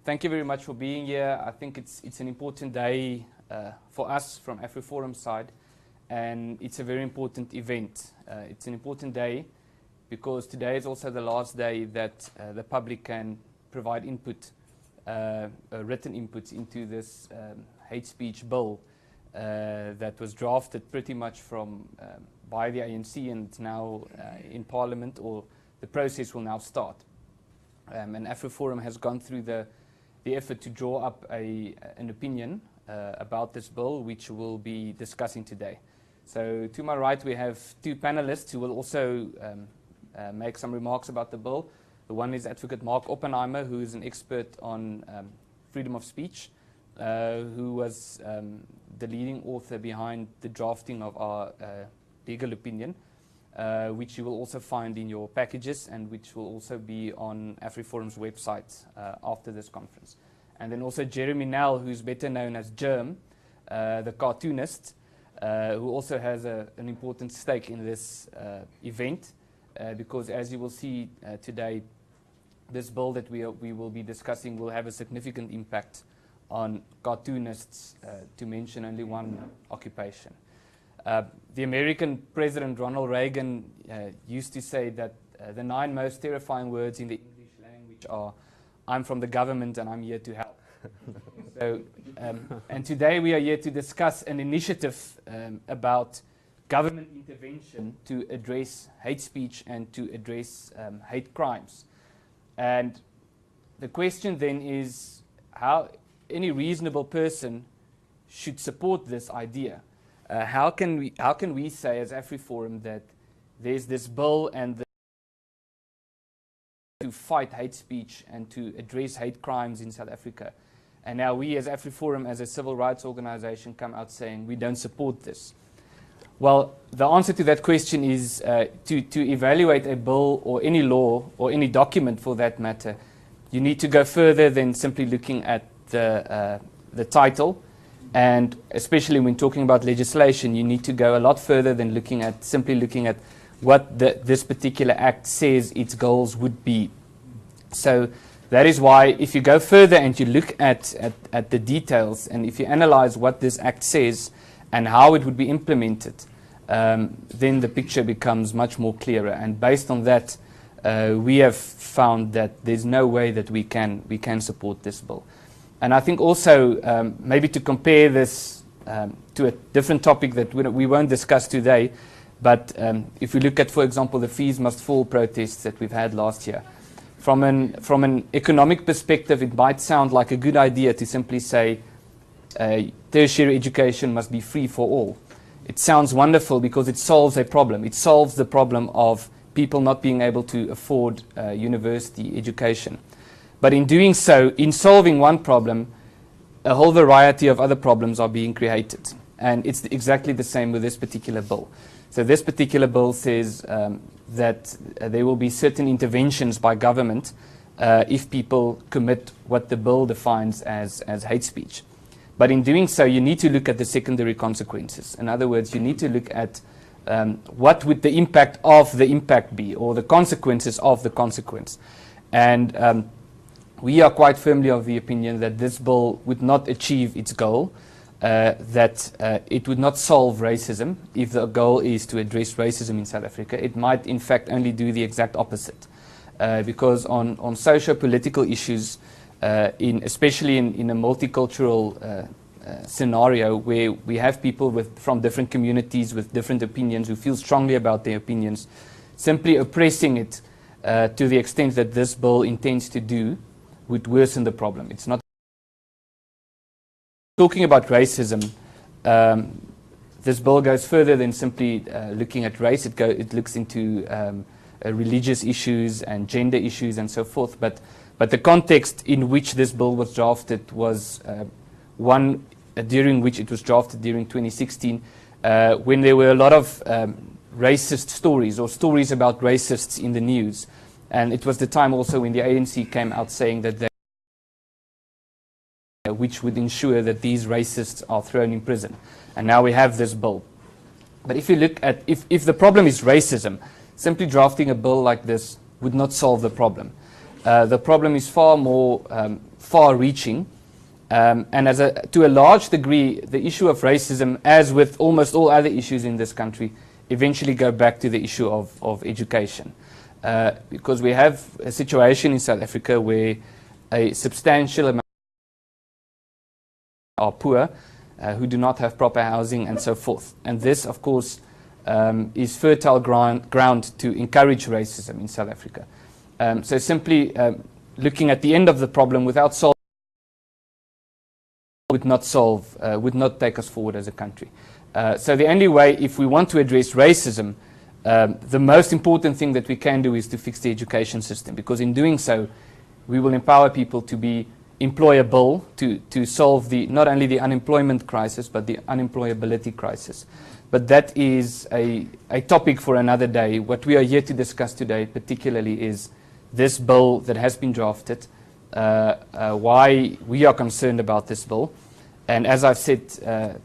Thank you very much for being here. I think it's an important day for us from Afriforum side, and it's a very important event. It's an important day because today is also the last day that the public can provide input, written input into this hate speech bill that was drafted pretty much from by the ANC, and it's now in Parliament, or the process will now start. And Afriforum has gone through the effort to draw up an opinion about this bill, which we'll be discussing today. So to my right we have two panelists who will also make some remarks about the bill. The one is Advocate Mark Oppenheimer, who is an expert on freedom of speech, who was the leading author behind the drafting of our legal opinion, which you will also find in your packages and which will also be on Afriforum's website after this conference. And then also Jeremy Nell, who's better known as Germ, the cartoonist, who also has an important stake in this event, because as you will see today, this bill that we will be discussing will have a significant impact on cartoonists, to mention only one occupation. The American President Ronald Reagan used to say that the 9 most terrifying words in the English language are, "I'm from the government and I'm here to help." So, and today we are here to discuss an initiative about government intervention to address hate speech and to address hate crimes. And the question then is how any reasonable person should support this idea. How can we say as Afriforum that there's this bill and to fight hate speech and to address hate crimes in South Africa, and now we as Afriforum, as a civil rights organization, come out saying we don't support this? Well, the answer to that question is to evaluate a bill or any law or any document for that matter, you need to go further than simply looking at the title. And especially when talking about legislation, you need to go a lot further than simply looking at what this particular act says its goals would be. So that is why if you go further and you look at the details, and if you analyze what this act says and how it would be implemented, then the picture becomes much more clearer. And based on that, we have found that there's no way that we can support this bill. And I think also, maybe to compare this to a different topic that we won't discuss today, but if we look at, for example, the Fees Must Fall protests that we've had last year, from an economic perspective, it might sound like a good idea to simply say tertiary education must be free for all. It sounds wonderful because it solves a problem. It solves the problem of people not being able to afford university education. But in doing so, in solving one problem, a whole variety of other problems are being created. And it's exactly the same with this particular bill. So this particular bill says that there will be certain interventions by government if people commit what the bill defines as hate speech. But in doing so, you need to look at the secondary consequences. In other words, you need to look at what would the impact of the impact be, or the consequences of the consequence. And we are quite firmly of the opinion that this bill would not achieve its goal, that it would not solve racism. If the goal is to address racism in South Africa, it might in fact only do the exact opposite. Because on socio-political issues, especially in a multicultural scenario where we have people from different communities with different opinions who feel strongly about their opinions, simply oppressing it to the extent that this bill intends to do would worsen the problem. It's not talking about racism. This bill goes further than simply looking at race. It looks into religious issues and gender issues and so forth. But the context in which this bill was drafted was one during which it was drafted during 2016, when there were a lot of racist stories or stories about racists in the news. And it was the time also when the ANC came out saying that which would ensure that these racists are thrown in prison. And now we have this bill. But if you look at, if the problem is racism, simply drafting a bill like this would not solve the problem. The problem is far more far-reaching. And to a large degree, the issue of racism, as with almost all other issues in this country, eventually go back to the issue of education. Because we have a situation in South Africa where a substantial amount are poor, who do not have proper housing and so forth. And this, of course, is fertile ground to encourage racism in South Africa. So simply looking at the end of the problem without solving would not take us forward as a country. So the only way, if we want to address racism, the most important thing that we can do is to fix the education system, because in doing so, we will empower people to be employable, to solve not only the unemployment crisis, but the unemployability crisis. But that is a topic for another day. What we are here to discuss today particularly is this bill that has been drafted, why we are concerned about this bill. And as I've said,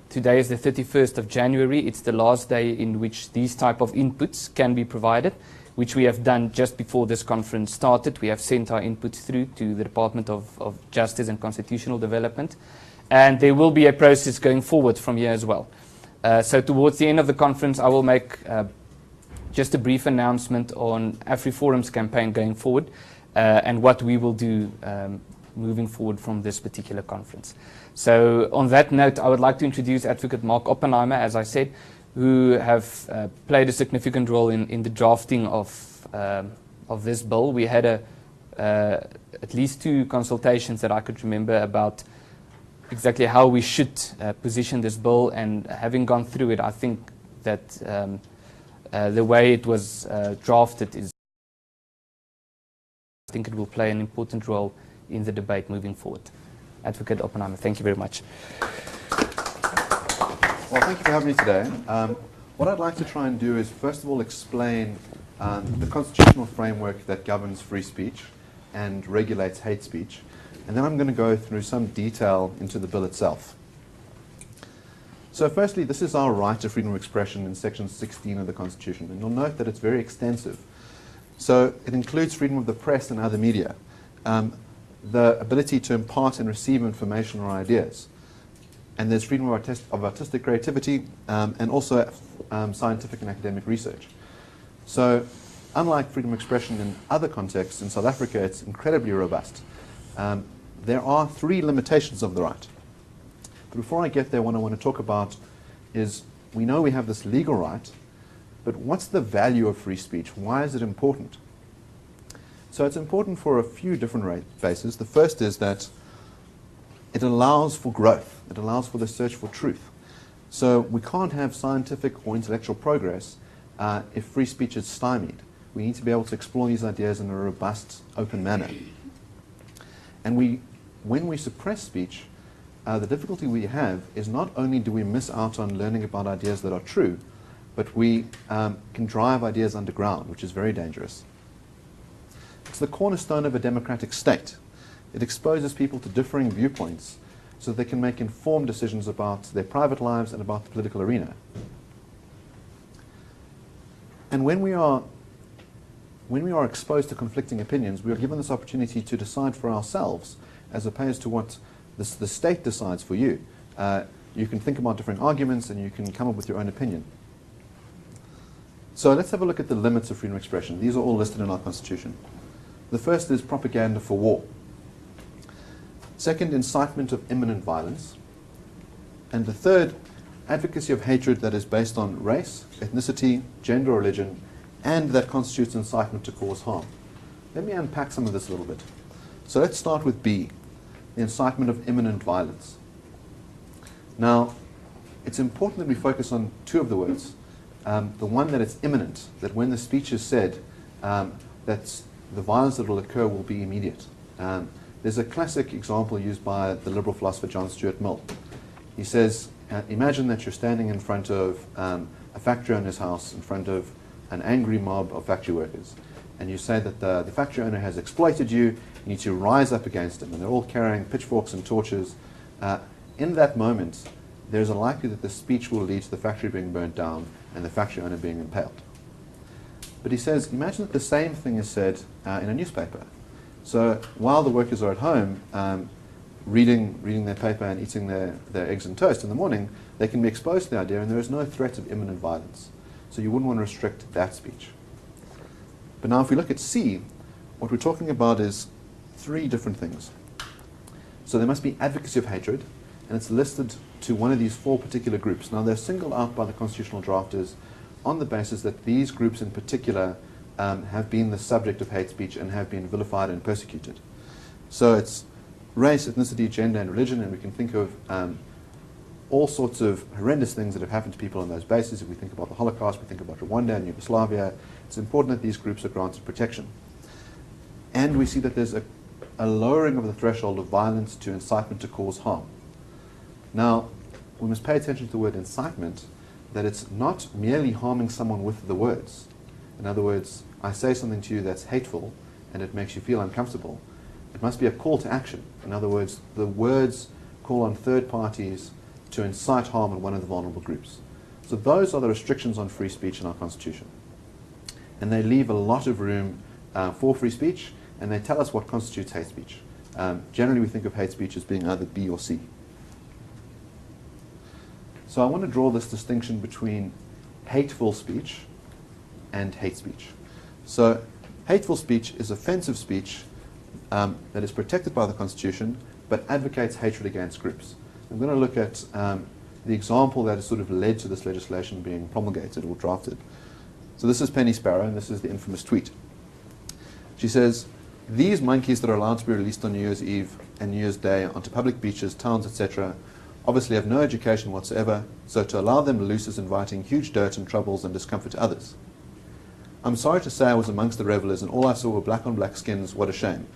today is the 31st of January. It's the last day in which these type of inputs can be provided, which we have done just before this conference started. We have sent our inputs through to the Department of Justice and Constitutional Development. And there will be a process going forward from here as well. So towards the end of the conference, I will make just a brief announcement on Afriforum's campaign going forward and what we will do moving forward from this particular conference. So on that note, I would like to introduce Advocate Mark Oppenheimer, as I said, who have played a significant role in the drafting of this bill. We had at least 2 consultations that I could remember about exactly how we should position this bill, and having gone through it, I think that the way it was drafted I think it will play an important role in the debate moving forward. Advocate Oppenheimer, thank you very much. Well, thank you for having me today. What I'd like to try and do is, first of all, explain the constitutional framework that governs free speech and regulates hate speech. And then I'm going to go through some detail into the bill itself. So firstly, this is our right to freedom of expression in Section 16 of the Constitution. And you'll note that it's very extensive. So it includes freedom of the press and other media, the ability to impart and receive information or ideas. And there's freedom of artistic creativity and also scientific and academic research. So unlike freedom of expression in other contexts, in South Africa it's incredibly robust. There are 3 limitations of the right. But before I get there, what I want to talk about is, we know we have this legal right, but what's the value of free speech? Why is it important? So it's important for a few different bases. The first is that it allows for growth. It allows for the search for truth. So we can't have scientific or intellectual progress if free speech is stymied. We need to be able to explore these ideas in a robust, open manner. And when we suppress speech, the difficulty we have is not only do we miss out on learning about ideas that are true, but we can drive ideas underground, which is very dangerous. It's the cornerstone of a democratic state. It exposes people to differing viewpoints so they can make informed decisions about their private lives and about the political arena. And when we are exposed to conflicting opinions, we are given this opportunity to decide for ourselves, as opposed to what the state decides for you. You can think about different arguments and you can come up with your own opinion. So let's have a look at the limits of freedom of expression. These are all listed in our Constitution. The first is propaganda for war. Second, incitement of imminent violence. And the third, advocacy of hatred that is based on race, ethnicity, gender or religion, and that constitutes incitement to cause harm. Let me unpack some of this a little bit. So let's start with B, the incitement of imminent violence. Now, it's important that we focus on 2 of the words. The one that it's imminent, that when the speech is said, that the violence that will occur will be immediate. There's a classic example used by the liberal philosopher John Stuart Mill. He says, imagine that you're standing in front of a factory owner's house, in front of an angry mob of factory workers, and you say that the factory owner has exploited you, you need to rise up against him, and they're all carrying pitchforks and torches. In that moment, there's a likelihood that the speech will lead to the factory being burnt down and the factory owner being impaled. But he says, imagine that the same thing is said in a newspaper. So while the workers are at home reading their paper and eating their eggs and toast in the morning, they can be exposed to the idea, and there is no threat of imminent violence. So you wouldn't want to restrict that speech. But now if we look at C, what we're talking about is three different things. So there must be advocacy of hatred, and it's listed to one of these four particular groups. Now they're singled out by the constitutional drafters on the basis that these groups in particular have been the subject of hate speech and have been vilified and persecuted. So it's race, ethnicity, gender, and religion, and we can think of all sorts of horrendous things that have happened to people on those bases. If we think about the Holocaust, we think about Rwanda and Yugoslavia, it's important that these groups are granted protection. And we see that there's a lowering of the threshold of violence to incitement to cause harm. Now, we must pay attention to the word incitement, that it's not merely harming someone with the words. In other words, I say something to you that's hateful and it makes you feel uncomfortable. It must be a call to action. In other words, the words call on third parties to incite harm in one of the vulnerable groups. So those are the restrictions on free speech in our Constitution. And they leave a lot of room for free speech, and they tell us what constitutes hate speech. Generally, we think of hate speech as being either B or C. So I want to draw this distinction between hateful speech and hate speech. So hateful speech is offensive speech that is protected by the Constitution, but advocates hatred against groups. I'm going to look at the example that has sort of led to this legislation being promulgated or drafted. So this is Penny Sparrow, and this is the infamous tweet. She says, "These monkeys that are allowed to be released on New Year's Eve and New Year's Day onto public beaches, towns, etc., obviously have no education whatsoever, so to allow them loose is inviting huge dirt and troubles and discomfort to others. I'm sorry to say I was amongst the revelers and all I saw were black on black skins. What a shame.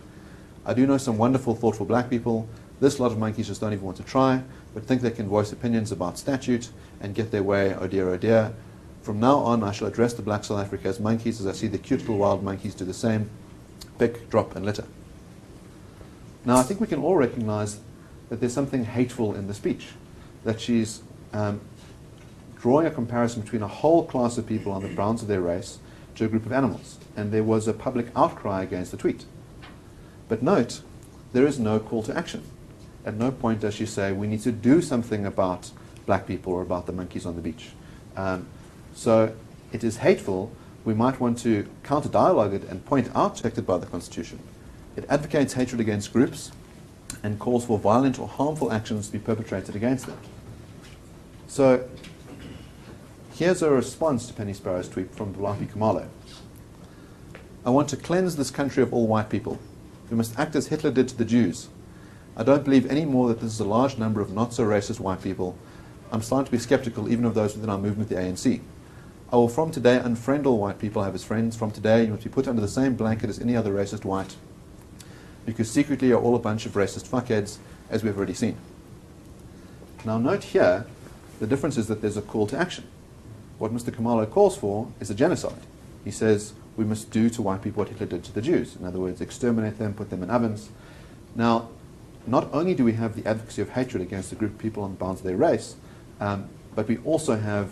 I do know some wonderful, thoughtful black people. This lot of monkeys just don't even want to try, but think they can voice opinions about statute and get their way, oh dear, oh dear. From now on, I shall address the black South Africa as monkeys as I see the cute little wild monkeys do the same. Pick, drop, and litter." Now, I think we can all recognize that there's something hateful in the speech, that she's drawing a comparison between a whole class of people on the grounds of their race to a group of animals, and there was a public outcry against the tweet. But note, there is no call to action. At no point does she say, we need to do something about black people or about the monkeys on the beach. So it is hateful. We might want to counter-dialogue it and point out protected by the Constitution. It advocates hatred against groups and calls for violent or harmful actions to be perpetrated against them. So here's a response to Penny Sparrow's tweet from Bulapi Kumalo. "I want to cleanse this country of all white people. We must act as Hitler did to the Jews. I don't believe any more that this is a large number of not-so-racist white people. I'm starting to be skeptical even of those within our movement, the ANC. I will from today unfriend all white people I have as friends. From today, you must be put under the same blanket as any other racist white, because secretly you're all a bunch of racist fuckheads, as we've already seen." Now note here, the difference is that there's a call to action. What Mr. Kumalo calls for is a genocide. He says, we must do to white people what Hitler did to the Jews. In other words, exterminate them, put them in ovens. Now, not only do we have the advocacy of hatred against a group of people on the bounds of their race, but we also have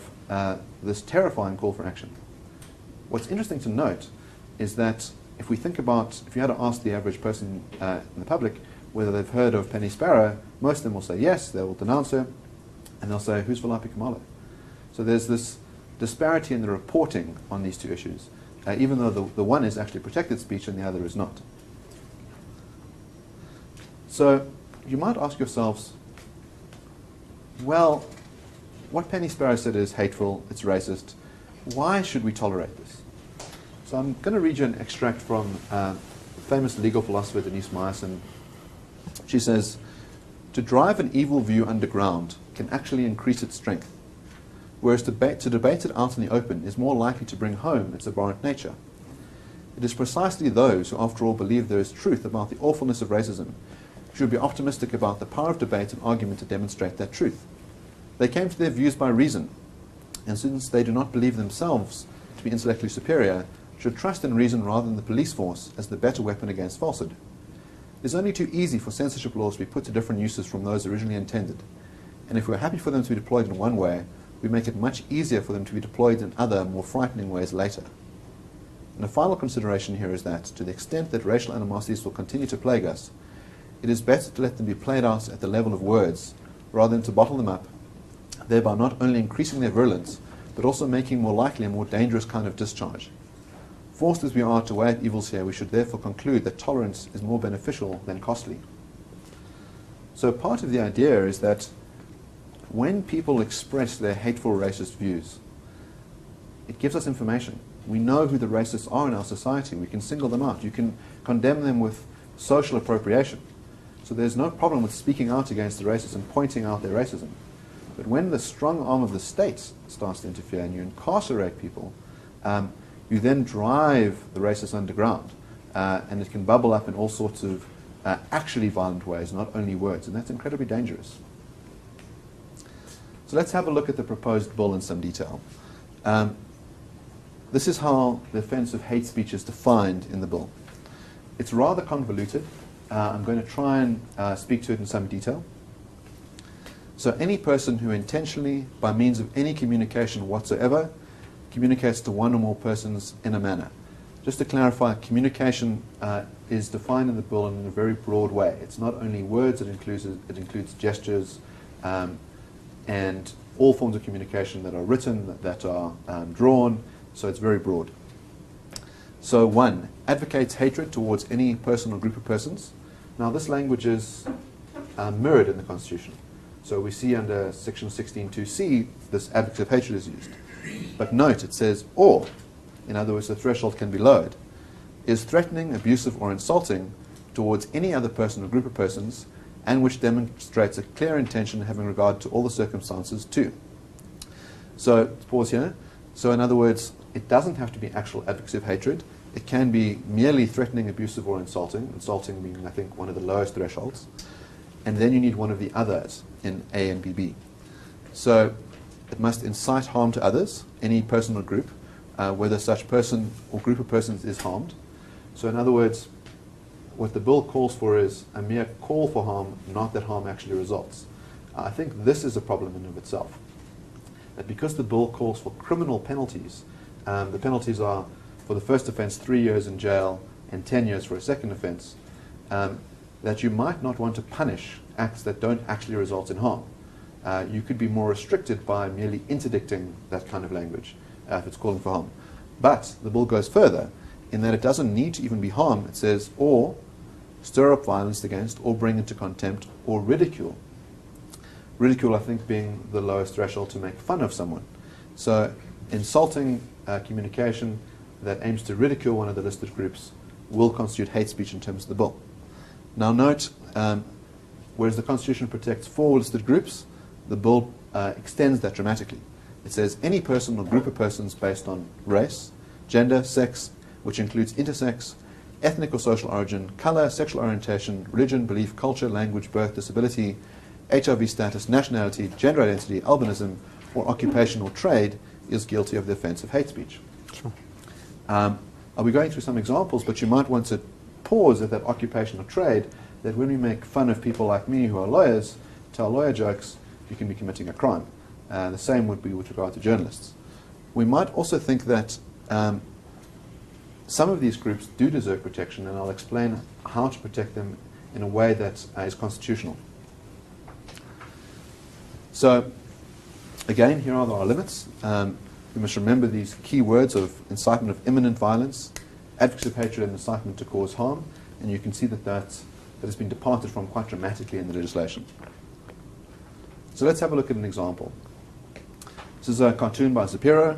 this terrifying call for action. What's interesting to note is that if we think about, if you had to ask the average person in the public whether they've heard of Penny Sparrow, most of them will say yes, they will denounce her, and they'll say, who's Bulapi Kumalo? So there's this disparity in the reporting on these two issues, even though the one is actually protected speech and the other is not. So you might ask yourselves, well, what Penny Sparrow said is hateful, it's racist. Why should we tolerate this? So I'm going to read you an extract from famous legal philosopher Denise Meyerson. She says, "To drive an evil view underground can actually increase its strength, whereas to debate it out in the open is more likely to bring home its abhorrent nature. It is precisely those who, after all, believe there is truth about the awfulness of racism who should be optimistic about the power of debate and argument to demonstrate that truth. They came to their views by reason, and since they do not believe themselves to be intellectually superior, should trust in reason rather than the police force as the better weapon against falsehood. It is only too easy for censorship laws to be put to different uses from those originally intended, and if we are happy for them to be deployed in one way, we make it much easier for them to be deployed in other, more frightening ways later." And the final consideration here is that, to the extent that racial animosities will continue to plague us, it is better to let them be played out at the level of words rather than to bottle them up, thereby not only increasing their virulence, but also making more likely a more dangerous kind of discharge. Forced as we are to weigh at evils here, we should therefore conclude that tolerance is more beneficial than costly. So part of the idea is that when people express their hateful racist views, it gives us information. We know who the racists are in our society. We can single them out. You can condemn them with social appropriation. So there's no problem with speaking out against the racists and pointing out their racism. But when the strong arm of the state starts to interfere and you incarcerate people, you then drive the racists underground. And it can bubble up in all sorts of actually violent ways, not only words. And that's incredibly dangerous. So let's have a look at the proposed bill in some detail. This is how the offence of hate speech is defined in the bill. It's rather convoluted. I'm going to try and speak to it in some detail. So any person who intentionally, by means of any communication whatsoever, communicates to one or more persons in a manner. Just to clarify, communication is defined in the bill in a very broad way. It's not only words, it includes gestures and all forms of communication that are written, that are drawn, so it's very broad. So 1, advocates hatred towards any person or group of persons. Now this language is mirrored in the Constitution. So we see under section 16(2)(c), this advocate of hatred is used. But note, it says, or, in other words, the threshold can be lowered, is threatening, abusive, or insulting towards any other person or group of persons, and which demonstrates a clear intention having regard to all the circumstances too. So, let's pause here. So in other words, it doesn't have to be actual advocacy of hatred. It can be merely threatening, abusive, or insulting. Insulting being, I think, one of the lowest thresholds. And then you need one of the others in A and BB. So it must incite harm to others, any person or group, whether such person or group of persons is harmed. So in other words, what the bill calls for is a mere call for harm, not that harm actually results. I think this is a problem in and of itself. That because the bill calls for criminal penalties, the penalties are for the first offence 3 years in jail and 10 years for a second offence, that you might not want to punish acts that don't actually result in harm. You could be more restricted by merely interdicting that kind of language if it's calling for harm. But the bill goes further in that it doesn't need to even be harm. It says, or stir up violence against, or bring into contempt, or ridicule. Ridicule, I think, being the lowest threshold to make fun of someone. So insulting communication that aims to ridicule one of the listed groups will constitute hate speech in terms of the bill. Now note, whereas the Constitution protects 4 listed groups, the bill extends that dramatically. It says any person or group of persons based on race, gender, sex, which includes intersex, ethnic or social origin, color, sexual orientation, religion, belief, culture, language, birth, disability, HIV status, nationality, gender identity, albinism, or occupation or trade is guilty of the offence of hate speech. Sure. I'll be going through some examples, but you might want to pause at that occupation or trade, that when we make fun of people like me who are lawyers, tell lawyer jokes, you can be committing a crime. The same would be with regard to journalists. We might also think that some of these groups do deserve protection, and I'll explain how to protect them in a way that is constitutional. So, again, here are our limits. We must remember these key words of incitement of imminent violence, advocacy of hatred, and incitement to cause harm, and you can see that has been departed from quite dramatically in the legislation. So let's have a look at an example. This is a cartoon by Zapiro.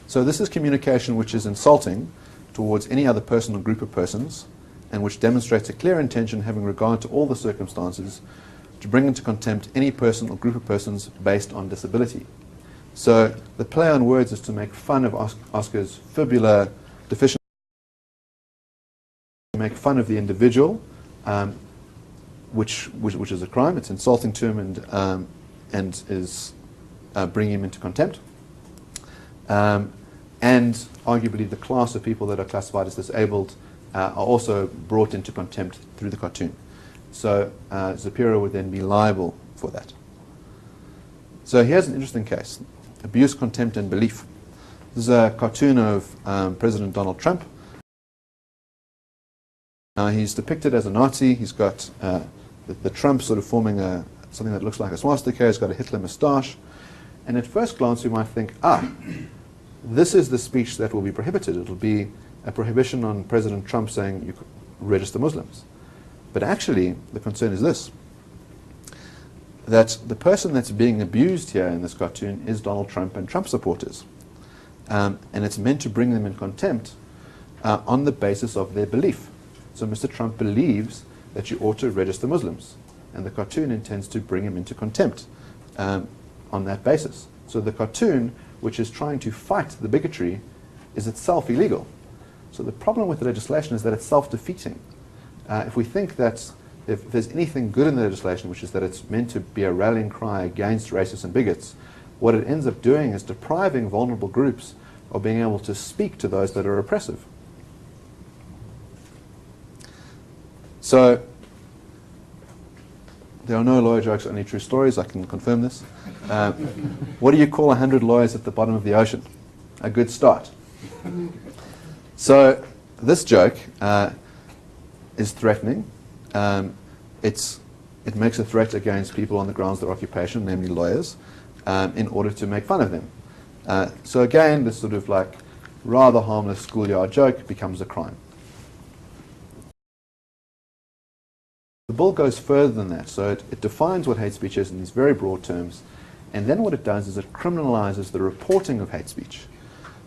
So this is communication which is insulting towards any other person or group of persons, and which demonstrates a clear intention having regard to all the circumstances to bring into contempt any person or group of persons based on disability. So the play on words is to make fun of Oscar's fibula deficiency, to make fun of the individual, which is a crime. It's insulting to him and is bringing him into contempt. And arguably the class of people that are classified as disabled are also brought into contempt through the cartoon. So Zapiro would then be liable for that. So here's an interesting case: abuse, contempt, and belief. This is a cartoon of President Donald Trump. Now he's depicted as a Nazi. He's got the Trump sort of forming something that looks like a swastika. He's got a Hitler moustache. And at first glance, you might think, this is the speech that will be prohibited. It'll be a prohibition on President Trump saying you could register Muslims. But actually, the concern is this, that the person that's being abused here in this cartoon is Donald Trump and Trump supporters. And it's meant to bring them in contempt on the basis of their belief. So Mr. Trump believes that you ought to register Muslims. And the cartoon intends to bring him into contempt on that basis. So the cartoon, which is trying to fight the bigotry, is itself illegal. So the problem with the legislation is that it's self-defeating. If we think that if there's anything good in the legislation, which is that it's meant to be a rallying cry against racists and bigots, what it ends up doing is depriving vulnerable groups of being able to speak to those that are oppressive. So there are no lawyer jokes, only true stories. I can confirm this. What do you call 100 lawyers at the bottom of the ocean? A good start. So this joke is threatening. It makes a threat against people on the grounds of their occupation, namely lawyers, in order to make fun of them. So again, this sort of like rather harmless schoolyard joke becomes a crime. The bill goes further than that. So it defines what hate speech is in these very broad terms. And then what it does is it criminalizes the reporting of hate speech.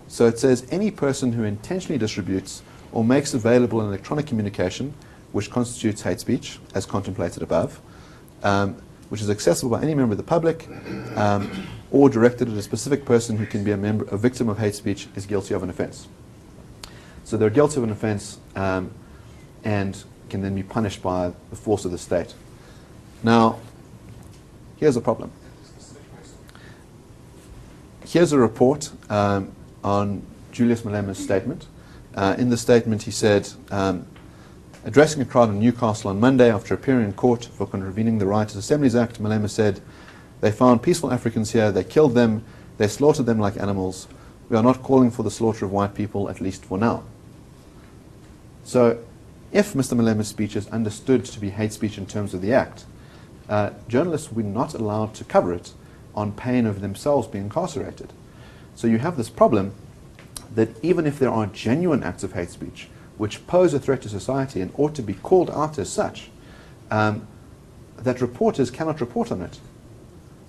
So it says any person who intentionally distributes or makes available an electronic communication which constitutes hate speech, as contemplated above, which is accessible by any member of the public, or directed at a specific person who can be a victim of hate speech, is guilty of an offense. So they're guilty of an offense and can then be punished by the force of the state. Now, here's a problem. Here's a report on Julius Malema's statement. In the statement, he said, addressing a crowd in Newcastle on Monday after appearing in court for contravening the Riotous Assemblies Act, Malema said, "They found peaceful Africans here, they killed them, they slaughtered them like animals. We are not calling for the slaughter of white people, at least for now." So, if Mr. Malema's speech is understood to be hate speech in terms of the Act, journalists were not allowed to cover it on pain of themselves being incarcerated. So you have this problem that even if there are genuine acts of hate speech which pose a threat to society and ought to be called out as such, that reporters cannot report on it.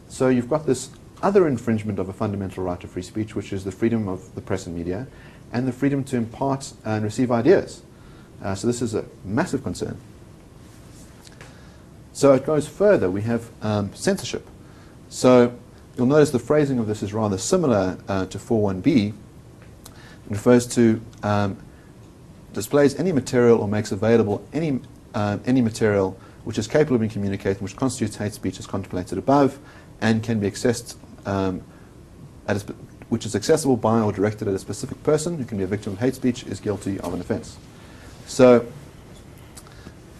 So you've got this other infringement of a fundamental right to free speech, which is the freedom of the press and media, and the freedom to impart and receive ideas. So this is a massive concern. So it goes further. We have censorship. So you'll notice the phrasing of this is rather similar to 4.1b. It refers to displays any material or makes available any material which is capable of being communicated, which constitutes hate speech as contemplated above, and can be accessed, which is accessible by or directed at a specific person who can be a victim of hate speech, is guilty of an offense. So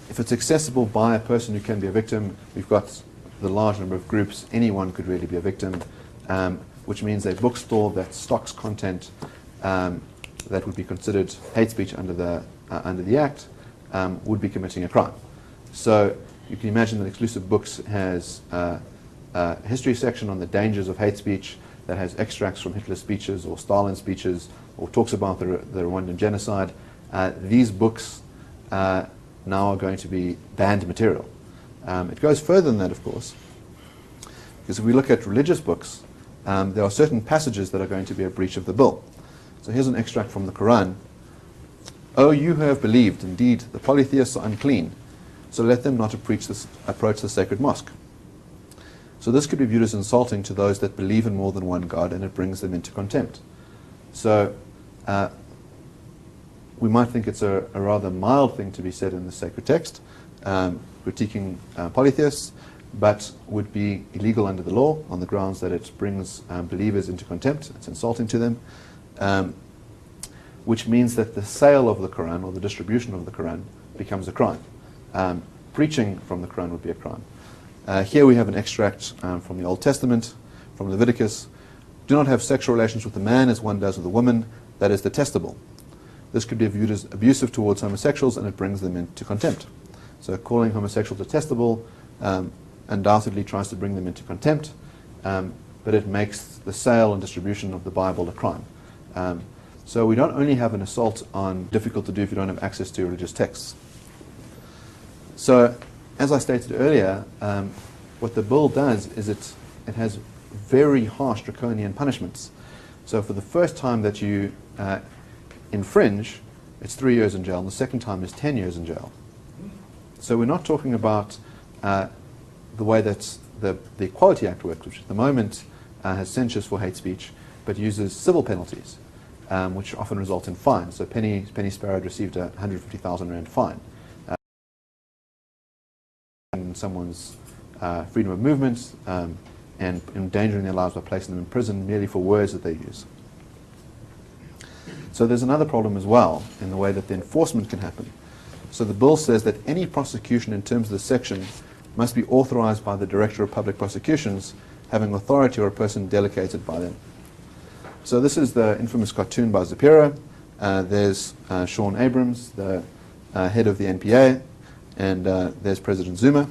if it's accessible by a person who can be a victim, we've got the large number of groups. Anyone could really be a victim, which means a bookstore that stocks content that would be considered hate speech under the Act would be committing a crime. So you can imagine that Exclusive Books has a history section on the dangers of hate speech that has extracts from Hitler's speeches or Stalin's speeches or talks about the Rwandan genocide. These books now are going to be banned material. It goes further than that, of course, because if we look at religious books, there are certain passages that are going to be a breach of the bill. So here's an extract from the Quran. "O you who have believed, indeed the polytheists are unclean, so let them not approach the sacred mosque." So this could be viewed as insulting to those that believe in more than one God, and it brings them into contempt. So we might think it's a rather mild thing to be said in the sacred text, critiquing polytheists, but would be illegal under the law on the grounds that it brings believers into contempt. It's insulting to them, which means that the sale of the Quran or the distribution of the Quran becomes a crime. Preaching from the Quran would be a crime. Here we have an extract from the Old Testament, from Leviticus, do not have sexual relations with a man as one does with a woman, that is detestable. This could be viewed as abusive towards homosexuals, and it brings them into contempt. So calling homosexuals detestable undoubtedly tries to bring them into contempt, but it makes the sale and distribution of the Bible a crime. So we don't only have an assault on difficult to do if you don't have access to religious texts. So, as I stated earlier, what the bill does is it has very harsh draconian punishments. So for the first time that you infringe, it's 3 years in jail, and the second time is 10 years in jail. So we're not talking about the way that the Equality Act works, which at the moment has censures for hate speech, but uses civil penalties, which often result in fines. So Penny Sparrow received a 150,000 rand fine. Someone's freedom of movement and endangering their lives by placing them in prison merely for words that they use. So there's another problem as well in the way that the enforcement can happen. So the bill says that any prosecution in terms of this section must be authorized by the Director of Public Prosecutions, having authority or a person delegated by them. So this is the infamous cartoon by Zapiro. There's Sean Abrams, the head of the NPA, and there's President Zuma.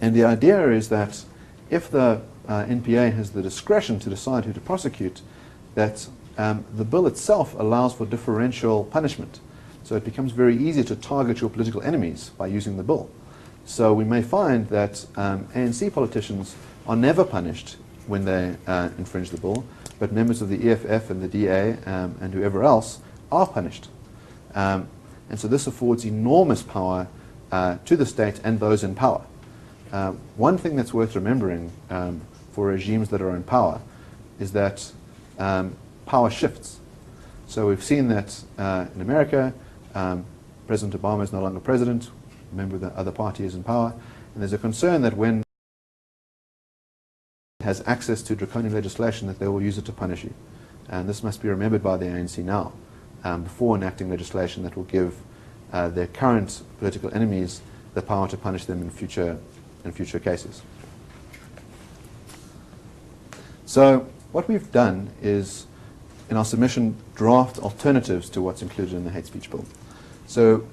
And the idea is that if the NPA has the discretion to decide who to prosecute, that the bill itself allows for differential punishment. So it becomes very easy to target your political enemies by using the bill. So we may find that ANC politicians are never punished when they infringe the bill, but members of the EFF and the DA and whoever else are punished. And so this affords enormous power to the state and those in power. One thing that's worth remembering for regimes that are in power is that power shifts. So we've seen that in America, President Obama is no longer president, a member of the other party is in power, and there's a concern that when it has access to draconian legislation that they will use it to punish you. And this must be remembered by the ANC now, before enacting legislation that will give their current political enemies the power to punish them in future cases. So what we've done is, in our submission, draft alternatives to what's included in the hate speech bill. So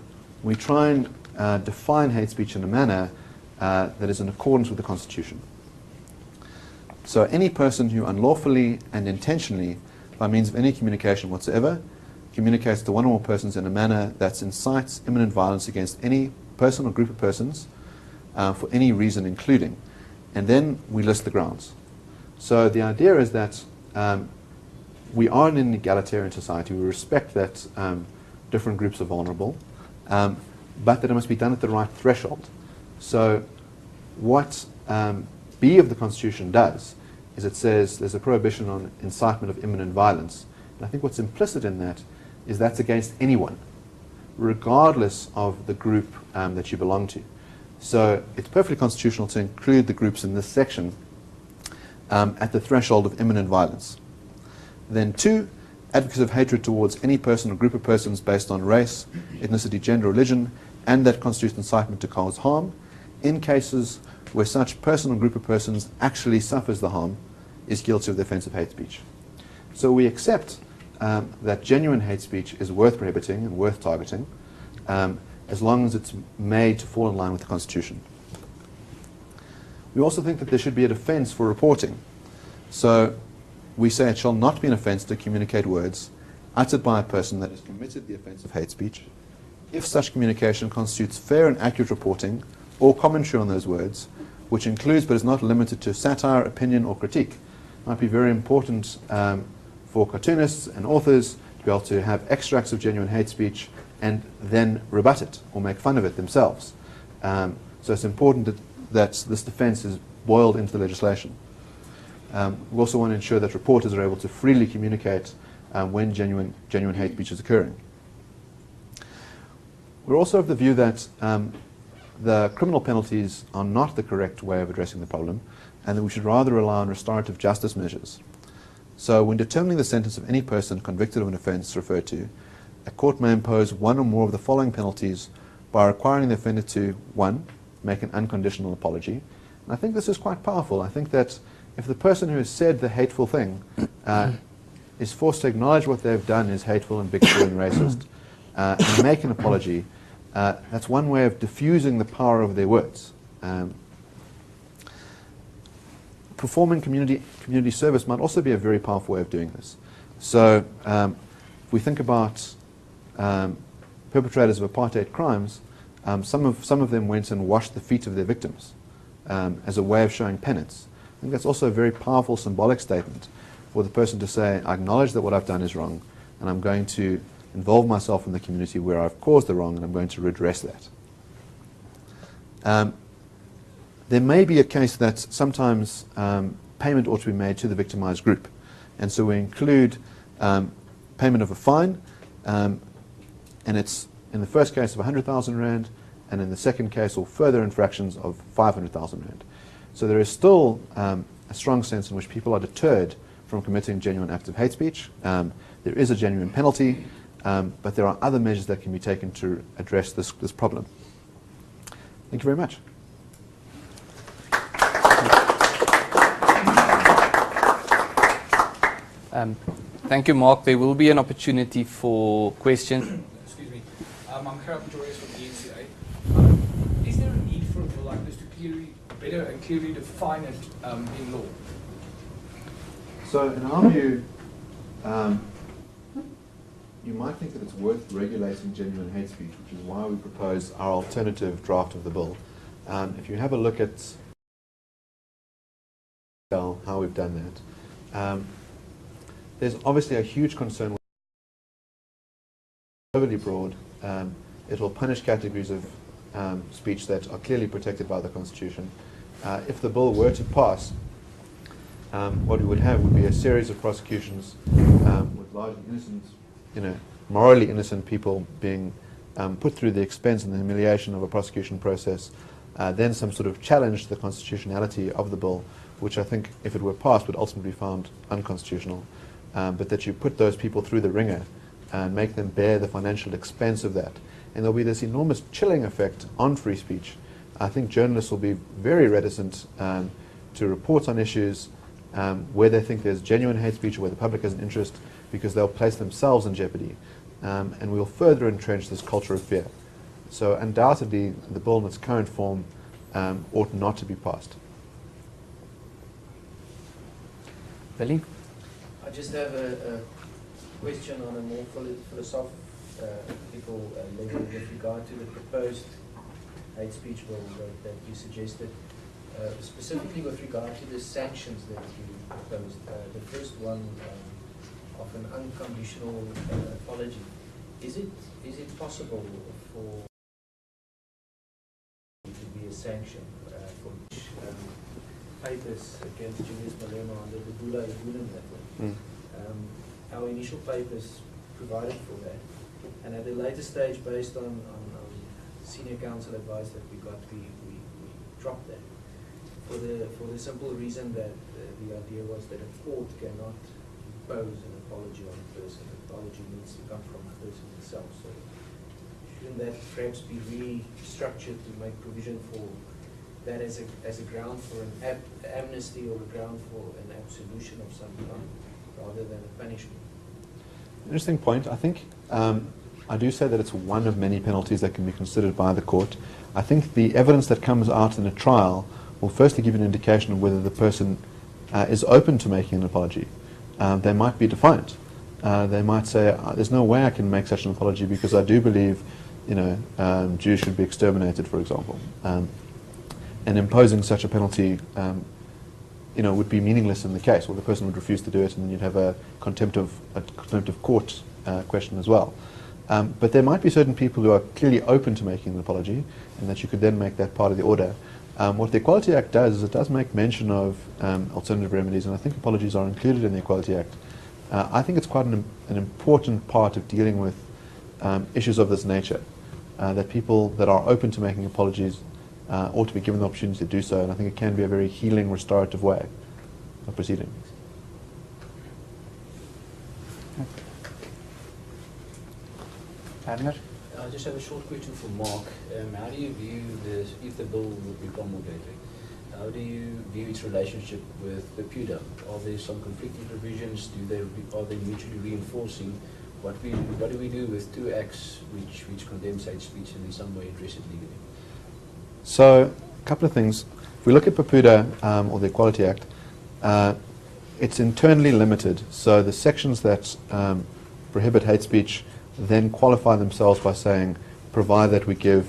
we try and define hate speech in a manner that is in accordance with the Constitution. So any person who unlawfully and intentionally, by means of any communication whatsoever, communicates to one or more persons in a manner that incites imminent violence against any person or group of persons for any reason including. And then we list the grounds. So the idea is that we are in an egalitarian society. We respect that different groups are vulnerable, but that it must be done at the right threshold. So what B of the Constitution does is it says there's a prohibition on incitement of imminent violence. And I think what's implicit in that is that's against anyone, regardless of the group that you belong to. So it's perfectly constitutional to include the groups in this section at the threshold of imminent violence. Then 2, advocates of hatred towards any person or group of persons based on race, ethnicity, gender, religion, and that constitutes incitement to cause harm, in cases where such person or group of persons actually suffers the harm, is guilty of the offense of hate speech. So we accept that genuine hate speech is worth prohibiting and worth targeting, as long as it's made to fall in line with the Constitution. We also think that there should be a defense for reporting. So we say it shall not be an offense to communicate words uttered by a person that has committed the offense of hate speech, if such communication constitutes fair and accurate reporting or commentary on those words, which includes but is not limited to satire, opinion, or critique. It might be very important for cartoonists and authors to be able to have extracts of genuine hate speech and then rebut it or make fun of it themselves. So it's important that this defense is boiled into the legislation. We also want to ensure that reporters are able to freely communicate when genuine hate speech is occurring. We're also of the view that the criminal penalties are not the correct way of addressing the problem, and that we should rather rely on restorative justice measures. So when determining the sentence of any person convicted of an offence referred to, a court may impose one or more of the following penalties by requiring the offender to, 1, make an unconditional apology. And I think this is quite powerful. I think that if the person who has said the hateful thing is forced to acknowledge what they've done is hateful and bigoted and racist, and make an apology, that's one way of diffusing the power of their words. Performing community service might also be a very powerful way of doing this. So if we think about perpetrators of apartheid crimes, some of them went and washed the feet of their victims as a way of showing penance. I think that's also a very powerful symbolic statement for the person to say, I acknowledge that what I've done is wrong, and I'm going to involve myself in the community where I've caused the wrong, and I'm going to redress that. There may be a case that sometimes payment ought to be made to the victimized group, and so we include payment of a fine, and it's in the first case of 100,000 Rand, and in the second case, or further infractions, of 500,000 Rand. So there is still a strong sense in which people are deterred from committing genuine acts of hate speech. There is a genuine penalty, but there are other measures that can be taken to address this problem. Thank you very much. Thank you, Mark. There will be an opportunity for questions. Excuse me. I'm Gerard Pretorius from the NCA. Is there a need for a bill like this to better and clearly define it in law? So in our view, you might think that it's worth regulating genuine hate speech, which is why we propose our alternative draft of the bill. If you have a look at how we've done that, there's obviously a huge concern with overly broad. It will punish categories of speech that are clearly protected by the Constitution. If the bill were to pass, what we would have would be a series of prosecutions with largely innocent, morally innocent people being put through the expense and the humiliation of a prosecution process, then some sort of challenge to the constitutionality of the bill, which I think, if it were passed, would ultimately be found unconstitutional. But that you put those people through the ringer and make them bear the financial expense of that. And there'll be this enormous chilling effect on free speech. I think journalists will be very reticent to report on issues where they think there's genuine hate speech or where the public has an interest, because they'll place themselves in jeopardy. And we'll further entrench this culture of fear. So undoubtedly, the bill in its current form ought not to be passed. Billy? I just have a question on a more philosophical level with regard to the proposed hate speech bill that you suggested, specifically with regard to the sanctions that you proposed. The first one of an unconditional apology. Is it possible for it to be a sanction for which papers against Julius Malema under the Bula Egulen network? Our initial papers provided for that, and at a later stage, based on senior counsel advice that we got, we dropped that for the simple reason that the idea was that a court cannot impose an apology on a person. An apology needs to come from the person himself. So shouldn't that perhaps be restructured to make provision for that as a ground for an amnesty or a ground for an absolution of some kind, rather than a punishment? Interesting point. I think I do say that it's one of many penalties that can be considered by the court. I think the evidence that comes out in a trial will firstly give an indication of whether the person is open to making an apology. They might be defiant. They might say, there's no way I can make such an apology because I do believe, Jews should be exterminated, for example. And imposing such a penalty, would be meaningless in the case, or the person would refuse to do it, and then you'd have a contempt of court question as well. But there might be certain people who are clearly open to making an apology, and that you could then make that part of the order. What the Equality Act does is it does make mention of alternative remedies, and I think apologies are included in the Equality Act. I think it's quite an important part of dealing with issues of this nature, that people that are open to making apologies ought to be given the opportunity to do so, and I think it can be a very healing, restorative way of proceeding. Partner? I just have a short question for Mark. How do you view this, if the bill would be promulgated, how do you view its relationship with the PUDA? Are there some conflicting provisions? Are they mutually reinforcing? What do we do with two acts which condemns hate speech and in some way address it legally? So, a couple of things. If we look at PUDA or the Equality Act, it's internally limited. So the sections that prohibit hate speech then qualify themselves by saying, provide that we give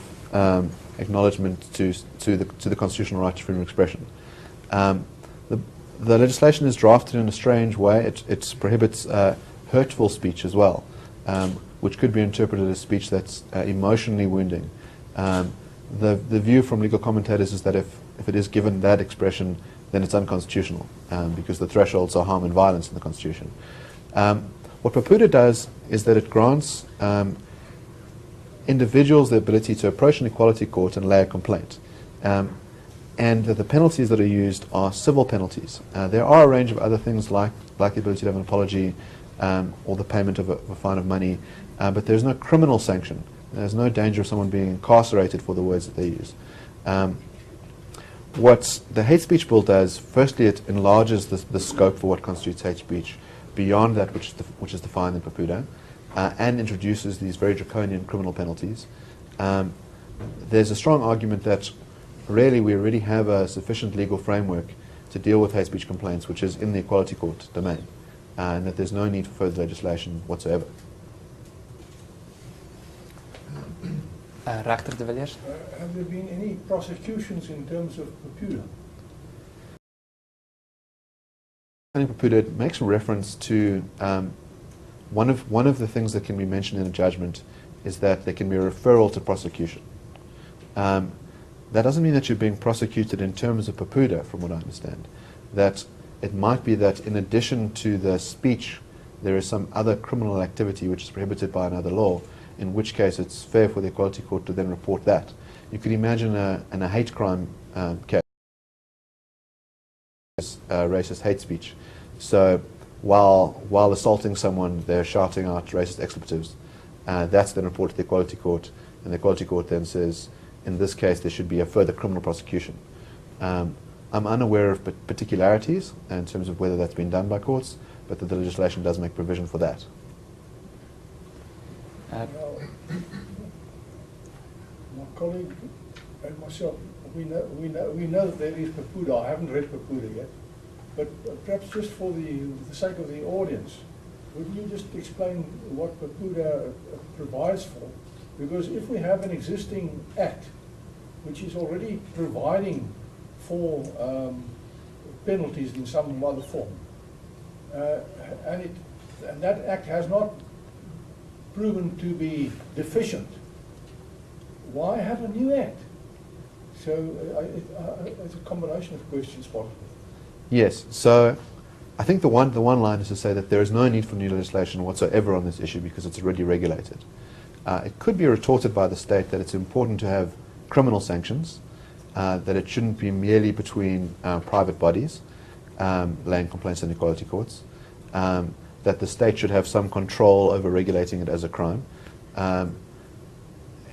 acknowledgement to the constitutional right to freedom of expression. The legislation is drafted in a strange way. It prohibits hurtful speech as well, which could be interpreted as speech that's emotionally wounding. The view from legal commentators is that if it is given that expression, then it's unconstitutional because the thresholds are harm and violence in the Constitution. What PUDA does is that it grants individuals the ability to approach an equality court and lay a complaint. And that the penalties that are used are civil penalties. There are a range of other things like the ability to have an apology or the payment of a fine of money, but there's no criminal sanction. There's no danger of someone being incarcerated for the words that they use. What the hate speech bill does, firstly, it enlarges the scope for what constitutes hate speech beyond that which is defined in PUDA, and introduces these very draconian criminal penalties. There's a strong argument that really we already have a sufficient legal framework to deal with hate speech complaints, which is in the Equality Court domain, and that there's no need for further legislation whatsoever. Rechter de Villiers. Have there been any prosecutions in terms of PUDA? I think PUDA makes reference to one of the things that can be mentioned in a judgment is that there can be a referral to prosecution. That doesn't mean that you're being prosecuted in terms of PUDA, from what I understand. That it might be that in addition to the speech, there is some other criminal activity which is prohibited by another law, in which case it's fair for the Equality Court to then report that. You could imagine a hate crime case, racist hate speech. So while assaulting someone, they're shouting out racist expletives. That's then reported to the Equality Court, and the Equality Court then says, in this case, there should be a further criminal prosecution. I'm unaware of particularities in terms of whether that's been done by courts, but that the legislation does make provision for that. My colleague and myself, we know that there is PUDA. I haven't read PUDA yet, but perhaps just for the sake of the audience, would you just explain what PUDA provides for? Because if we have an existing act which is already providing for penalties in some other form, and that act has not proven to be deficient, why have a new act? So it's a combination of questions possible. Yes, so I think the one line is to say that there is no need for new legislation whatsoever on this issue because it's already regulated. It could be retorted by the state that it's important to have criminal sanctions, that it shouldn't be merely between private bodies laying complaints in equality courts, that the state should have some control over regulating it as a crime.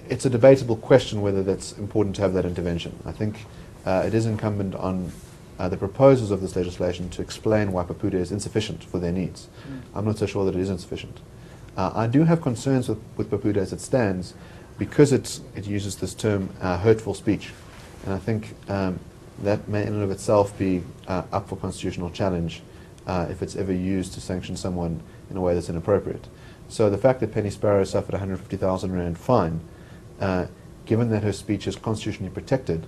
It's a debatable question whether that's important to have that intervention. I think it is incumbent on the proposers of this legislation to explain why PUDA is insufficient for their needs. I'm not so sure that it is insufficient. I do have concerns with PUDA as it stands because it uses this term hurtful speech. And I think that may in and of itself be up for constitutional challenge if it's ever used to sanction someone in a way that's inappropriate. So the fact that Penny Sparrow suffered a 150,000 rand fine, given that her speech is constitutionally protected,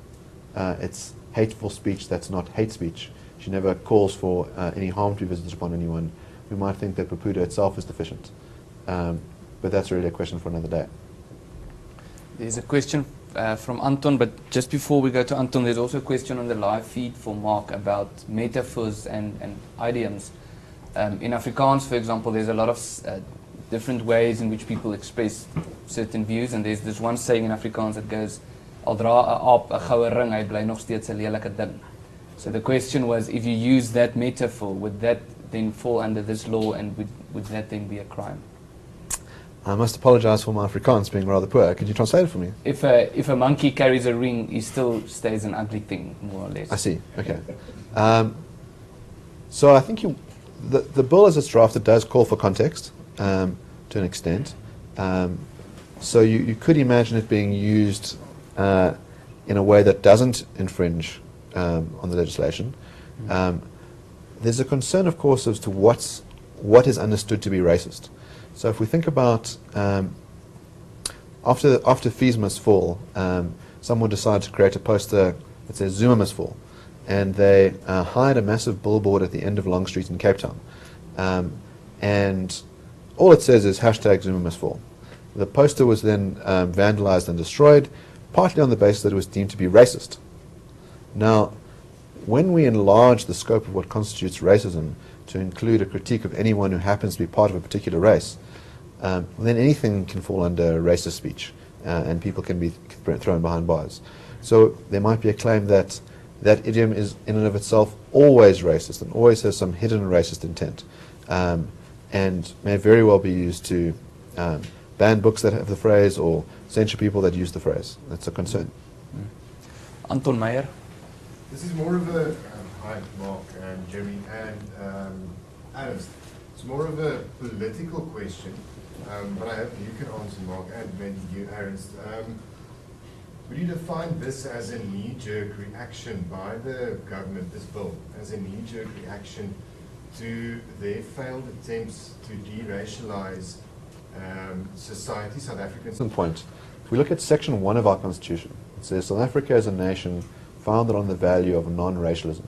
it's hateful speech that's not hate speech. She never calls for any harm to be visited upon anyone. We might think that PUDA itself is deficient. But that's really a question for another day. There's a question from Anton, but just before we go to Anton, there's also a question on the live feed for Mark about metaphors and idioms. In Afrikaans, for example, there's a lot of different ways in which people express certain views, and there's this one saying in Afrikaans that goes, "Al dra 'n aap 'n goue ring, hy bly nog steeds 'n lelike ding." So the question was, if you use that metaphor, would that then fall under this law, and would that then be a crime? I must apologize for my Afrikaans being rather poor. Could you translate it for me? If a monkey carries a ring, he still stays an ugly thing, more or less. I see. Okay. So I think the bill as it's drafted does call for context to an extent. So you could imagine it being used in a way that doesn't infringe on the legislation. There's a concern, of course, as to what is understood to be racist. So if we think about after fees must fall, someone decides to create a poster that says Zuma must fall, and they hired a massive billboard at the end of Long Street in Cape Town, and all it says is hashtag Zuma must fall. The poster was then vandalized and destroyed, partly on the basis that it was deemed to be racist. Now, when we enlarge the scope of what constitutes racism to include a critique of anyone who happens to be part of a particular race, then anything can fall under racist speech, and people can be thrown behind bars. So there might be a claim that that idiom is in and of itself always racist and always has some hidden racist intent, and may very well be used to ban books that have the phrase or censure people that use the phrase. That's a concern. Anton Meyer. This is more of a, hi Mark and Jeremy and Adams, it's more of a political question, but I hope you can answer, Mark, and maybe you, Ernst. Would you define this as a knee-jerk reaction by the government, this bill, as a knee-jerk reaction to their failed attempts to de-racialize society, South African society? Point. If we look at Section 1 of our Constitution, it says South Africa is a nation founded on the value of non-racialism.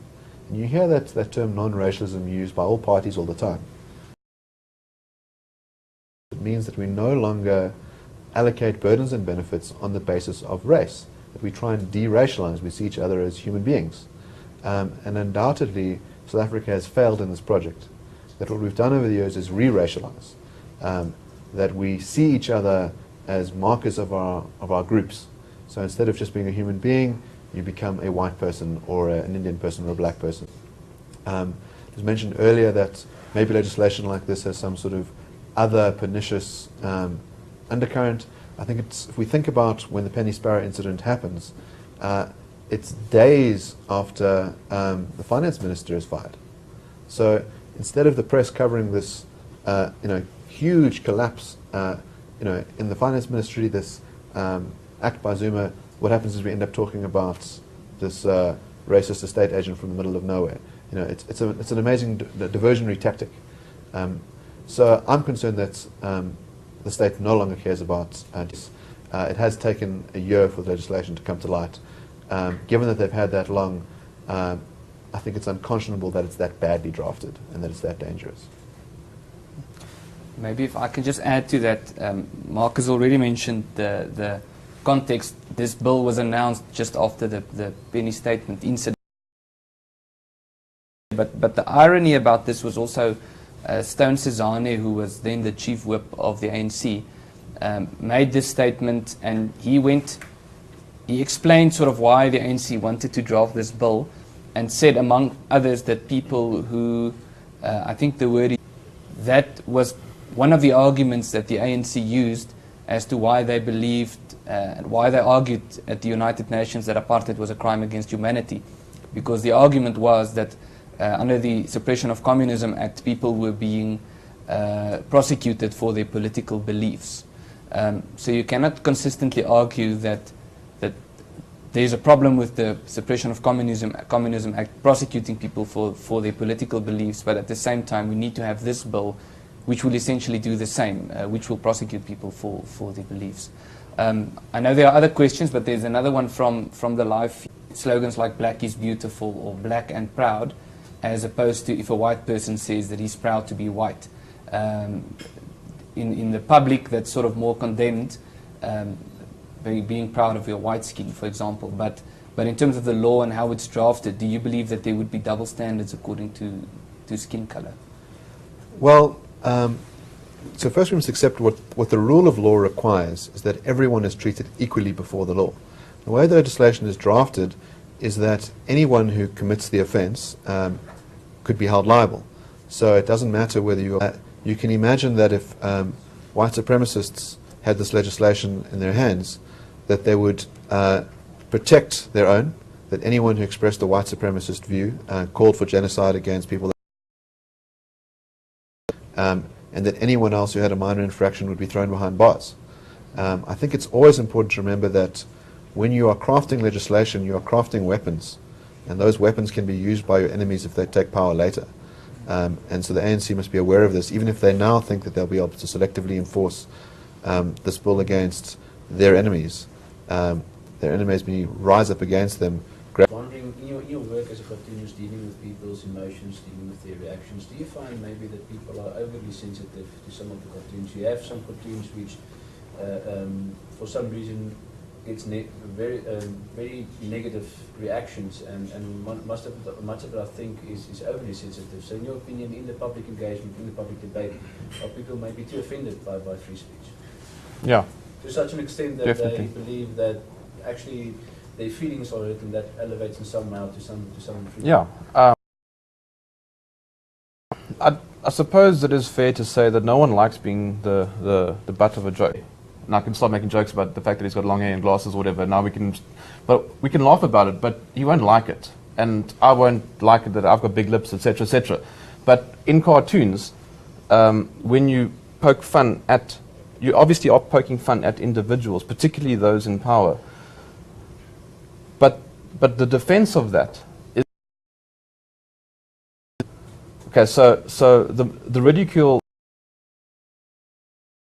And you hear that term non-racialism used by all parties all the time. It means that we no longer allocate burdens and benefits on the basis of race, that we try and de-racialize, we see each other as human beings. And undoubtedly, South Africa has failed in this project. That what we've done over the years is re-racialize, that we see each other as markers of our groups. So instead of just being a human being, you become a white person or an Indian person or a black person. It was mentioned earlier that maybe legislation like this has some sort of other pernicious undercurrent. I think it's, if we think about when the Penny Sparrow incident happens, it's days after the finance minister is fired. So instead of the press covering this huge collapse in the finance ministry, this act by Zuma, what happens is we end up talking about this racist estate agent from the middle of nowhere. It's an amazing diversionary tactic. So I'm concerned that the state no longer cares about this. It has taken a year for the legislation to come to light. Given that they've had that long, I think it's unconscionable that it's that badly drafted and that it's that dangerous. Maybe if I can just add to that, Mark has already mentioned the context. This bill was announced just after the Penny Statement incident. But the irony about this was also Stone Cezanne, who was then the chief whip of the ANC, made this statement, and he explained sort of why the ANC wanted to draft this bill, and said, among others, that people who, I think the word, that was one of the arguments that the ANC used as to why they believed, why they argued at the United Nations that apartheid was a crime against humanity. Because the argument was that under the Suppression of Communism Act, people were being prosecuted for their political beliefs. So you cannot consistently argue that there's a problem with the Suppression of Communism Act prosecuting people for their political beliefs, but at the same time we need to have this bill which will essentially do the same, which will prosecute people for their beliefs. I know there are other questions, but there's another one from the live feed. Slogans like black is beautiful or black and proud, as opposed to if a white person says that he's proud to be white. In the public, that's sort of more condemned, being proud of your white skin, for example. But in terms of the law and how it's drafted, do you believe that there would be double standards according to skin color? Well, so first we must accept what the rule of law requires is that everyone is treated equally before the law. The way the legislation is drafted is that anyone who commits the offence could be held liable. So it doesn't matter whether you can imagine that if white supremacists had this legislation in their hands, that they would protect their own, that anyone who expressed a white supremacist view called for genocide against people, and that anyone else who had a minor infraction would be thrown behind bars. I think it's always important to remember that when you are crafting legislation, you are crafting weapons, and those weapons can be used by your enemies if they take power later. And so the ANC must be aware of this, even if they now think that they'll be able to selectively enforce this bill against their enemies. Their enemies may rise up against them. Wondering, in your work as a cartoonist, dealing with people's emotions, dealing with their reactions, do you find maybe that people are overly sensitive to some of the cartoons? You have some cartoons which, for some reason, it's very negative reactions, and much of it, I think, is overly sensitive. So in your opinion, in the public engagement, in the public debate, are people maybe too offended by free speech? Yeah. To such an extent that Definitely. they believe that actually their feelings are hurt, and that elevates them somehow to some freedom. Yeah. I suppose it is fair to say that no one likes being the butt of a joke. And I can start making jokes about the fact that he's got long hair and glasses or whatever. Now we can laugh about it, but he won't like it. And I won't like it that I've got big lips, etc., etc. But in cartoons, when you poke fun at, you obviously are poking fun at individuals, particularly those in power. But the defense of that is, okay, so the ridicule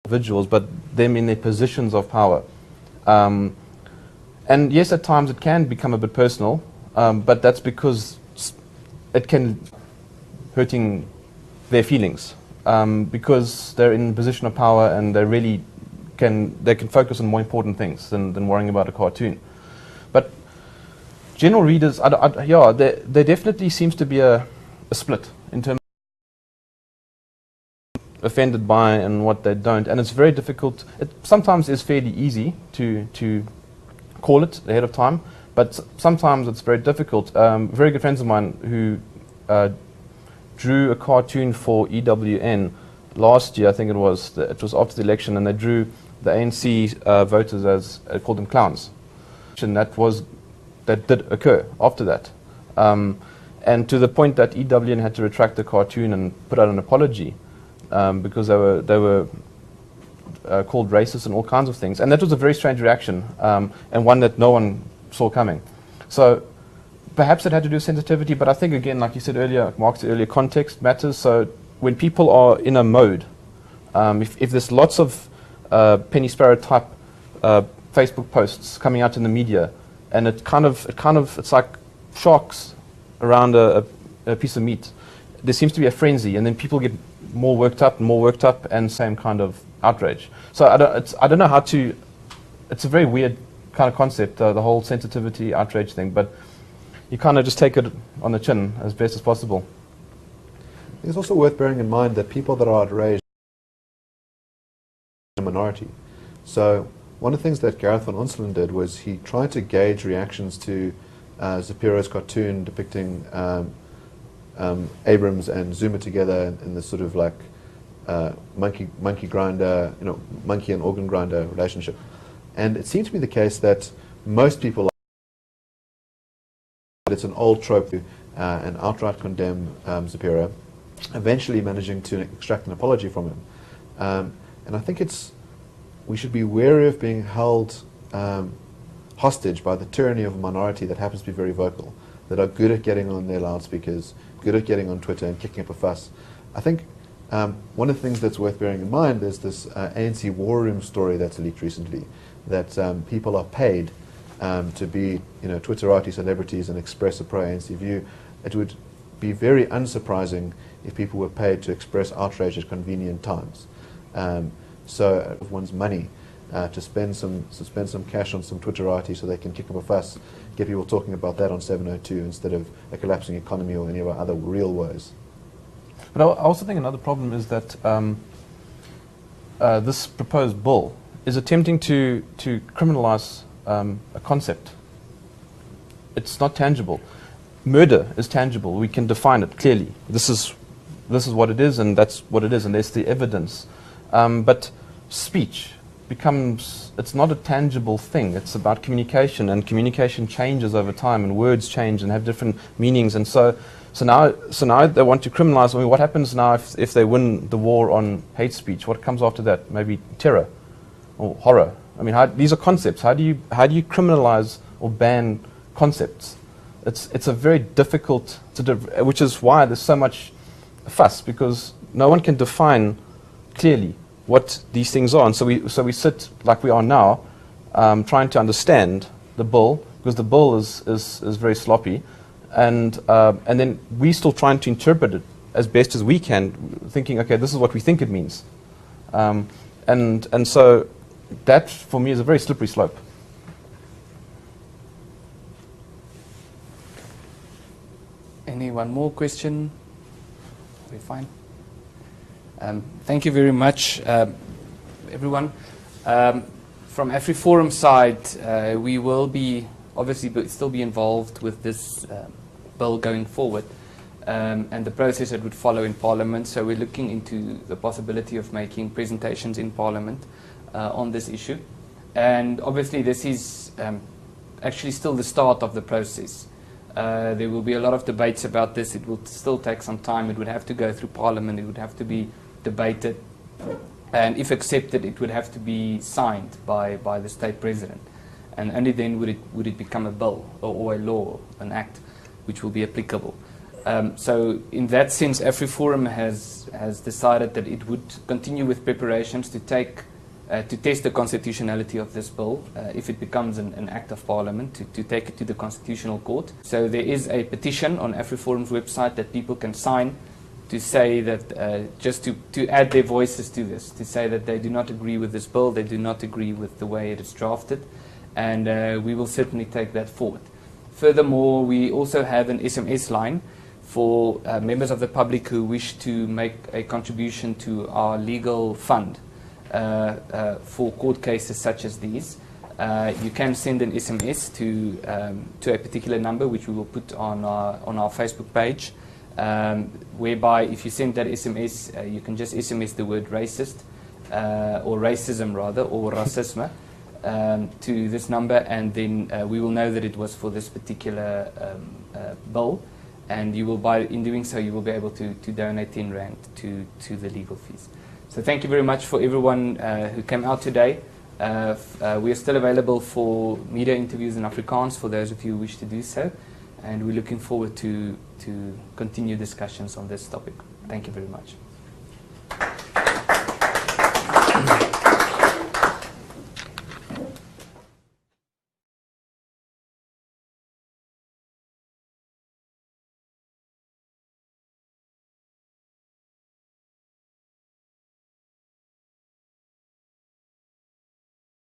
individuals, but them in their positions of power. And yes, at times it can become a bit personal, but that's because it can hurting their feelings, because they're in a position of power and they really can focus on more important things than worrying about a cartoon. But general readers, there definitely seems to be a split in terms of offended by and what they don't, and it's very difficult. It sometimes is fairly easy to call it ahead of time, but sometimes it's very difficult. Very good friends of mine who drew a cartoon for EWN last year, I think it was after the election, and they drew the ANC voters as called them clowns, and that did occur after that, and to the point that EWN had to retract the cartoon and put out an apology because they were called racist and all kinds of things, and that was a very strange reaction, and one that no one saw coming. So perhaps it had to do with sensitivity, but I think, again, like you said earlier, Mark said earlier, context matters. So when people are in a mode, if there's lots of penny sparrow type Facebook posts coming out in the media, and it's like sharks around a piece of meat. There seems to be a frenzy, and then people get more worked up, and same kind of outrage. So I don't know how to. It's a very weird kind of concept, the whole sensitivity outrage thing. But you kind of just take it on the chin as best as possible. It's also worth bearing in mind that people that are outraged are a minority. So one of the things that Gareth van Onselen did was he tried to gauge reactions to Zapiro's cartoon depicting Abrams and Zuma together in this sort of like monkey grinder, monkey and organ grinder relationship. And it seemed to be the case that most people it's an old trope and outright condemn Zapiro, eventually managing to extract an apology from him. And I think we should be wary of being held hostage by the tyranny of a minority that happens to be very vocal, that are good at getting on their loudspeakers, good at getting on Twitter and kicking up a fuss. I think one of the things that's worth bearing in mind is this ANC war room story that's leaked recently, that people are paid to be Twitterati celebrities and express a pro-ANC view. It would be very unsurprising if people were paid to express outrage at convenient times. So one's money to spend some cash on some Twitterati so they can kick up a fuss, get people talking about that on 702 instead of a collapsing economy or any of our other real woes. But I also think another problem is that this proposed bill is attempting to criminalize a concept. It's not tangible. Murder is tangible. We can define it clearly. This is what it is, and that's what it is, and there's the evidence. But speech becomes, it's not a tangible thing. It's about communication, and communication changes over time, and words change and have different meanings. And so now they want to criminalize. I mean, what happens now if they win the war on hate speech? What comes after that? Maybe terror or horror. I mean, these are concepts. How do you criminalize or ban concepts? It's a very difficult which is why there's so much fuss, because no one can define clearly what these things are. And so we sit like we are now, trying to understand the bill, because the bill is very sloppy, and then we still trying to interpret it as best as we can, thinking, okay, this is what we think it means, and so that for me is a very slippery slope. One more question? We're fine. Thank you very much, everyone. From Afriforum side, we will be obviously still be involved with this bill going forward, and the process that would follow in Parliament. So we're looking into the possibility of making presentations in Parliament on this issue. And obviously this is actually still the start of the process. There will be a lot of debates about this. It will still take some time. It would have to go through Parliament. It would have to be debated. And if accepted, it would have to be signed by the state president. And only then would it become a bill or a law, an act, which will be applicable. So in that sense, Afriforum has decided that it would continue with preparations to test the constitutionality of this bill, if it becomes an act of Parliament, to take it to the Constitutional Court. So there is a petition on Afriforum's website that people can sign to say that, just to add their voices to this, to say that they do not agree with this bill, they do not agree with the way it is drafted, and we will certainly take that forward. Furthermore, we also have an SMS line for members of the public who wish to make a contribution to our legal fund for court cases such as these. You can send an SMS to a particular number, which we will put on our Facebook page, whereby if you send that SMS, you can just SMS the word racist, or racism rather, or racisme, to this number, and then we will know that it was for this particular bill, and you will, in doing so, you will be able to donate 10 Rand to the legal fees. So thank you very much for everyone who came out today. We are still available for media interviews in Afrikaans for those of you who wish to do so, and we're looking forward to continue discussions on this topic. Thank you very much.